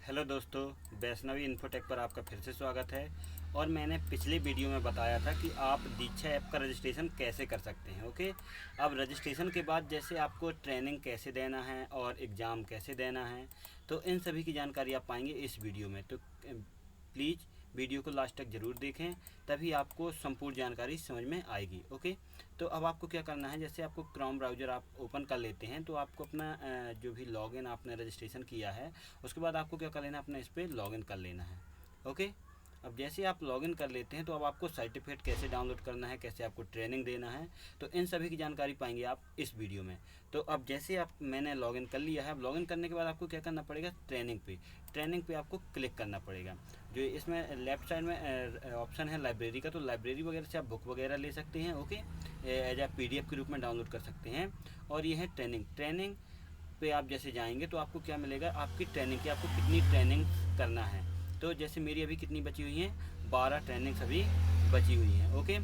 Hello दोस्तों, Vaishnavi infotech पर आपका फिर से स्वागत है। और मैंने पिछले वीडियो में बताया था कि आप दीक्षा ऐप का रजिस्ट्रेशन कैसे कर सकते हैं। ओके, अब रजिस्ट्रेशन के बाद जैसे आपको ट्रेनिंग कैसे देना है और एग्ज़ाम कैसे देना है, तो इन सभी की जानकारी आप पाएंगे इस वीडियो में। तो प्लीज़ वीडियो को लास्ट तक ज़रूर देखें, तभी आपको संपूर्ण जानकारी समझ में आएगी। ओके, तो अब आपको क्या करना है, जैसे आपको क्रोम ब्राउज़र आप ओपन कर लेते हैं तो आपको अपना जो भी लॉगिन आपने रजिस्ट्रेशन किया है, उसके बाद आपको क्या कर लेना है, अपना इस पर लॉगिन कर लेना है। ओके, अब जैसे आप लॉगिन कर लेते हैं तो अब आपको सर्टिफिकेट कैसे डाउनलोड करना है, कैसे आपको ट्रेनिंग देना है, तो इन सभी की जानकारी पाएंगे आप इस वीडियो में। तो अब जैसे आप मैंने लॉगिन कर लिया है, अब लॉगिन करने के बाद आपको क्या करना पड़ेगा, ट्रेनिंग पे आपको क्लिक करना पड़ेगा। जो इसमें लेफ्ट साइड में ऑप्शन है लाइब्रेरी का, तो लाइब्रेरी वगैरह से आप बुक वगैरह ले सकते हैं। ओके, एज ए PDF के रूप में डाउनलोड कर सकते हैं। और ये है ट्रेनिंग पे आप जैसे जाएंगे तो आपको क्या मिलेगा, आपकी ट्रेनिंग की, आपको कितनी ट्रेनिंग करना है। तो जैसे मेरी अभी कितनी बची हुई हैं, 12 ट्रेनिंग्स अभी बची हुई हैं। ओके,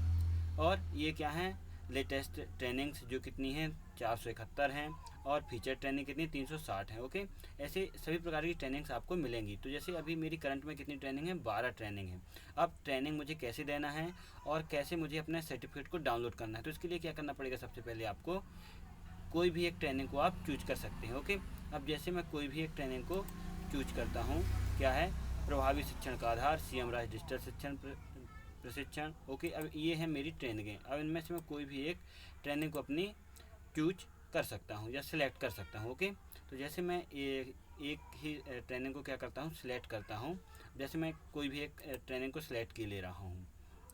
और ये क्या है, लेटेस्ट ट्रेनिंग्स जो कितनी हैं, 471 हैं। और फीचर ट्रेनिंग कितनी, 360 है। ओके, ऐसे सभी प्रकार की ट्रेनिंग्स आपको मिलेंगी। तो जैसे अभी मेरी करंट में कितनी ट्रेनिंग है, 12 ट्रेनिंग है। अब ट्रेनिंग मुझे कैसे देना है और कैसे मुझे अपने सर्टिफिकेट को डाउनलोड करना है, तो इसके लिए क्या करना पड़ेगा, सबसे पहले आपको कोई भी एक ट्रेनिंग को आप चूज कर सकते हैं। ओके, अब जैसे मैं कोई भी एक ट्रेनिंग को चूज करता हूँ, क्या है, प्रभावी शिक्षण का आधार, CM राज डिजिटल शिक्षण प्रशिक्षण। ओके, अब ये है मेरी ट्रेनिंगें। अब इनमें से मैं कोई भी एक ट्रेनिंग को अपनी चूज कर सकता हूँ या सिलेक्ट कर सकता हूँ। ओके, तो जैसे मैं एक ही ट्रेनिंग को क्या करता हूँ, सिलेक्ट करता हूँ। जैसे मैं कोई भी एक ट्रेनिंग को सिलेक्ट किए ले रहा हूँ।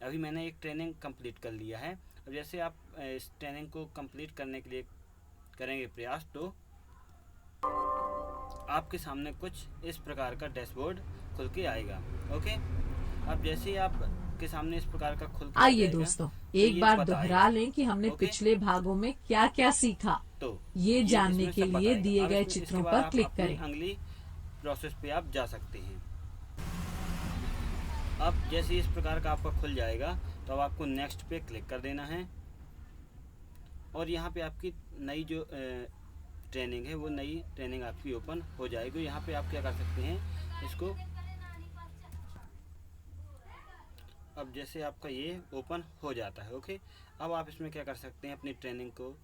अभी मैंने एक ट्रेनिंग कंप्लीट कर लिया है। अब जैसे आप इस ट्रेनिंग को कंप्लीट करने के लिए करेंगे प्रयास, तो आपके सामने कुछ इस प्रकार का डैशबोर्ड खुल के आएगा। ओके, अब जैसे ही आप के सामने इस प्रकार का खुल के आ आइए जाएगा दोस्तों, तो एक ये बार दोहरा बताएगा। लें कि हमने ओके, पिछले भागों में क्या क्या सीखा। तो ये ये जानने इसमें के सब लिए बताएगा। दिए अब गए इसमें इसके चित्रों बाद पर आप क्लिक अपनी करें। अगली प्रोसेस पे आप जा सकते हैं। अब जैसे इस प्रकार का आपका खुल जाएगा तो अब आपको नेक्स्ट पे क्लिक कर देना है। और यहाँ पे आपकी नई जो ट्रेनिंग है, वो नई ट्रेनिंग आपकी ओपन हो जाएगी। यहाँ पे आप क्या कर सकते हैं, इसको, अब जैसे आपका ये ओपन हो जाता है। ओके, अब आप इसमें क्या कर सकते हैं, अपनी ट्रेनिंग को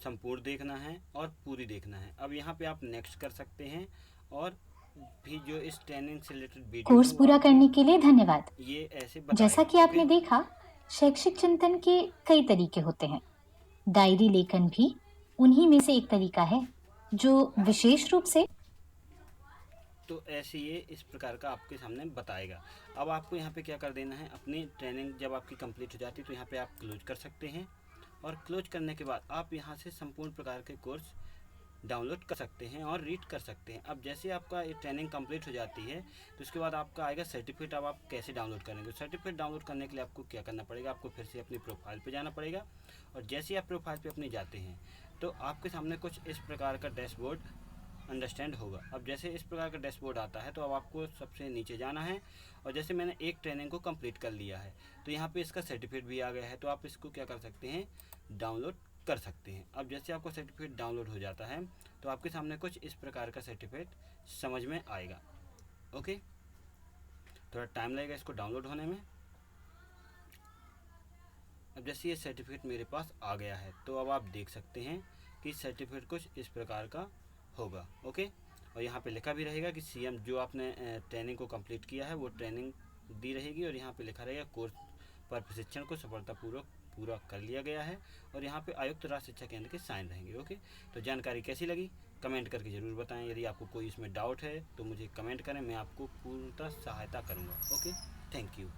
संपूर्ण देखना है और पूरी देखना है। अब यहाँ पे आप नेक्स्ट कर सकते हैं और भी जो इस ट्रेनिंग से रिलेटेड वीडियो कोर्स है वो पूरा आपको करने के लिए धन्यवाद। ये ऐसे जैसा बताएगा। कि ओके, आपने देखा, शैक्षिक चिंतन के कई तरीके होते हैं। डायरी लेखन भी उन्हीं में से एक तरीका है, जो विशेष रूप से तो ऐसे ये इस प्रकार का आपके सामने बताएगा। अब आपको यहाँ पे क्या कर देना है, अपनी ट्रेनिंग जब आपकी कंप्लीट हो जाती है तो यहाँ पे आप क्लोज कर सकते हैं। और क्लोज करने के बाद आप यहाँ से संपूर्ण प्रकार के कोर्स डाउनलोड कर सकते हैं और रीड कर सकते हैं। अब जैसे आपका ये ट्रेनिंग कंप्लीट हो जाती है तो उसके बाद आपका आएगा सर्टिफिकेट। अब आप कैसे डाउनलोड करेंगे, सर्टिफिकेट डाउनलोड करने के लिए आपको क्या करना पड़ेगा, आपको फिर से अपनी प्रोफाइल पे जाना पड़ेगा। और जैसे ही आप प्रोफाइल पे अपनी जाते हैं तो आपके सामने कुछ इस प्रकार का डैशबोर्ड अंडरस्टैंड होगा। अब जैसे इस प्रकार का डैशबोर्ड आता है तो अब आपको सबसे नीचे जाना है। और जैसे मैंने एक ट्रेनिंग को कंप्लीट कर लिया है तो यहाँ पे इसका सर्टिफिकेट भी आ गया है, तो आप इसको क्या कर सकते हैं, डाउनलोड कर सकते हैं। अब जैसे आपको सर्टिफिकेट डाउनलोड हो जाता है तो आपके सामने कुछ इस प्रकार का सर्टिफिकेट समझ में आएगा। ओके, थोड़ा टाइम लगेगा इसको डाउनलोड होने में। अब जैसे ये सर्टिफिकेट मेरे पास आ गया है तो अब आप देख सकते हैं कि सर्टिफिकेट कुछ इस प्रकार का होगा। ओके, और यहाँ पे लिखा भी रहेगा कि CM जो आपने ट्रेनिंग को कंप्लीट किया है वो ट्रेनिंग दी रहेगी। और यहाँ पे लिखा रहेगा कोर्स पर प्रशिक्षण को सफलतापूर्वक पूरा कर लिया गया है। और यहाँ पे आयुक्त राज्य शिक्षा केंद्र के साइन रहेंगे। ओके, तो जानकारी कैसी लगी कमेंट करके ज़रूर बताएं। यदि आपको कोई इसमें डाउट है तो मुझे कमेंट करें, मैं आपको पूर्णतः सहायता करूँगा। Okay, thank you.